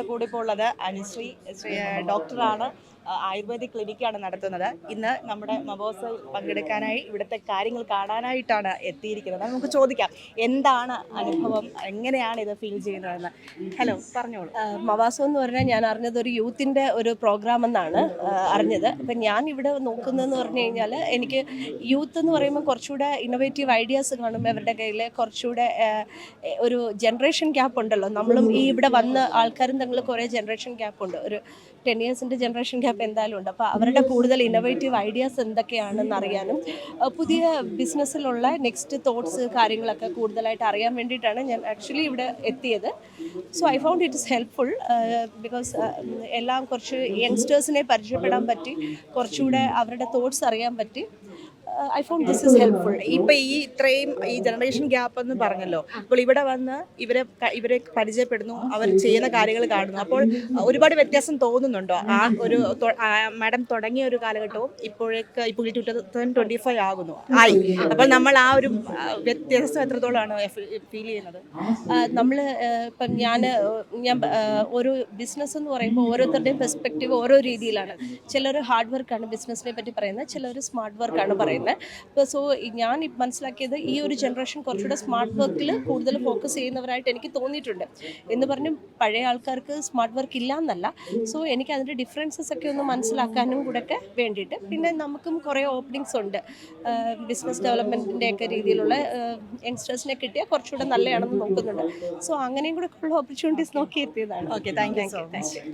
കൂടെ ഇപ്പോൾ ഉള്ളത് അനുശ്രീ ഡോക്ടറാണ്. ആയുർവേദിക് ക്ലിനിക്കാണ് നടത്തുന്നത്. ഇന്ന് നമ്മുടെ മബോസിൽ പങ്കെടുക്കാനായി ഇവിടുത്തെ കാര്യങ്ങൾ കാണാനായിട്ടാണ് എത്തിയിരിക്കുന്നത്. നമുക്ക് ചോദിക്കാം, എന്താണ് അനുഭവം, എങ്ങനെയാണ് ഇത് ഫീൽ ചെയ്യുന്നതെന്ന്. ഹലോ, പറഞ്ഞോളൂ. മവാസം എന്ന് പറഞ്ഞാൽ ഞാൻ അറിഞ്ഞത് ഒരു യൂത്തിൻ്റെ ഒരു പ്രോഗ്രാം എന്നാണ് അറിഞ്ഞത്. അപ്പം ഞാൻ ഇവിടെ നോക്കുന്നതെന്ന് പറഞ്ഞു കഴിഞ്ഞാൽ എനിക്ക് യൂത്ത് എന്ന് പറയുമ്പോൾ കുറച്ചുകൂടെ ഇന്നോവേറ്റീവ് ഐഡിയാസ് കാണുമ്പോൾ അവരുടെ കയ്യിൽ കുറച്ചുകൂടെ ഒരു ജനറേഷൻ ഗ്യാപ്പ് ഉണ്ടല്ലോ. നമ്മളും ഈ ഇവിടെ വന്ന ആൾക്കാരും തങ്ങൾ കുറേ ജനറേഷൻ ഗ്യാപ്പ് ഉണ്ട്. ഒരു 10 ഇയേഴ്സിൻ്റെ ജനറേഷൻ ഗ്യാപ്പ് എന്തായാലും ഉണ്ട്. അപ്പോൾ അവരുടെ കൂടുതൽ ഇന്നോവേറ്റീവ് ഐഡിയാസ് എന്തൊക്കെയാണെന്ന് അറിയാനും പുതിയ ബിസിനസ്സിലുള്ള നെക്സ്റ്റ് തോട്ട്സ് കാര്യങ്ങളൊക്കെ കൂടുതലായിട്ട് അറിയാൻ വേണ്ടിയിട്ടാണ് ഞാൻ ആക്ച്വലി ഇവിടെ എത്തിയത്. So I found it is helpful because എല്ലാം കുറച്ച് യങ്സ്റ്റേഴ്സിനെ പരിചയപ്പെടാൻ പറ്റി, കുറച്ചുകൂടെ അവരുടെ തോട്ട്സ് അറിയാൻ പറ്റി. I found this is helpful. ഇപ്പം ഇത്രയും ജനറേഷൻ ഗ്യാപ്പ് എന്ന് പറഞ്ഞല്ലോ, അപ്പോൾ ഇവിടെ വന്ന് ഇവരെ പരിചയപ്പെടുന്നു, അവർ ചെയ്യുന്ന കാര്യങ്ങൾ കാണുന്നു. അപ്പോൾ ഒരുപാട് വ്യത്യാസം തോന്നുന്നുണ്ടോ? ആ ഒരു മാഡം തുടങ്ങിയ ഒരു കാലഘട്ടവും ഇപ്പോൾ 2025 ആകുന്നു ആയി. അപ്പോൾ നമ്മൾ ആ ഒരു വ്യത്യാസം എത്രത്തോളമാണ് ഫീൽ ചെയ്യുന്നത്? നമ്മൾ ഇപ്പം ഞാൻ ഒരു ബിസിനസ് എന്ന് പറയുമ്പോൾ ഓരോരുത്തരുടെയും പെർസ്പെക്റ്റീവ് ഓരോ രീതിയിലാണ്. ചിലർ ഹാർഡ് വർക്കാണ് ബിസിനസ്സിനെ പറ്റി പറയുന്നത്, ചിലർ സ്മാർട്ട് വർക്കാണ് പറയുന്നത്. അപ്പോൾ സോ ഞാൻ മനസ്സിലാക്കിയത് ഈ ഒരു ജനറേഷൻ കുറച്ചുകൂടെ സ്മാർട്ട് വർക്കിൽ കൂടുതൽ ഫോക്കസ് ചെയ്യുന്നവരായിട്ട് എനിക്ക് തോന്നിയിട്ടുണ്ട്. എന്ന് പറഞ്ഞ് പഴയ ആൾക്കാർക്ക് സ്മാർട്ട് വർക്ക് ഇല്ല എന്നല്ല. സോ എനിക്ക് അതിൻ്റെ ഡിഫറൻസസ് ഒക്കെ ഒന്ന് മനസ്സിലാക്കാനും കൂടെ ഒക്കെ വേണ്ടിയിട്ട്. പിന്നെ നമുക്കും കുറേ ഓപ്പണിങ്സ് ഉണ്ട് ബിസിനസ് ഡെവലപ്മെൻറ്റിൻ്റെ ഒക്കെ രീതിയിലുള്ള യങ്സ്റ്റേഴ്സിനെ കിട്ടിയാൽ കുറച്ചുകൂടെ നല്ലതാണെന്ന് നോക്കുന്നുണ്ട്. സോ അങ്ങനെയും കൂടെ ഉള്ള ഓപ്പർച്യൂണിറ്റീസ് നോക്കി എത്തിയതാണ്. Okay, thank you so much.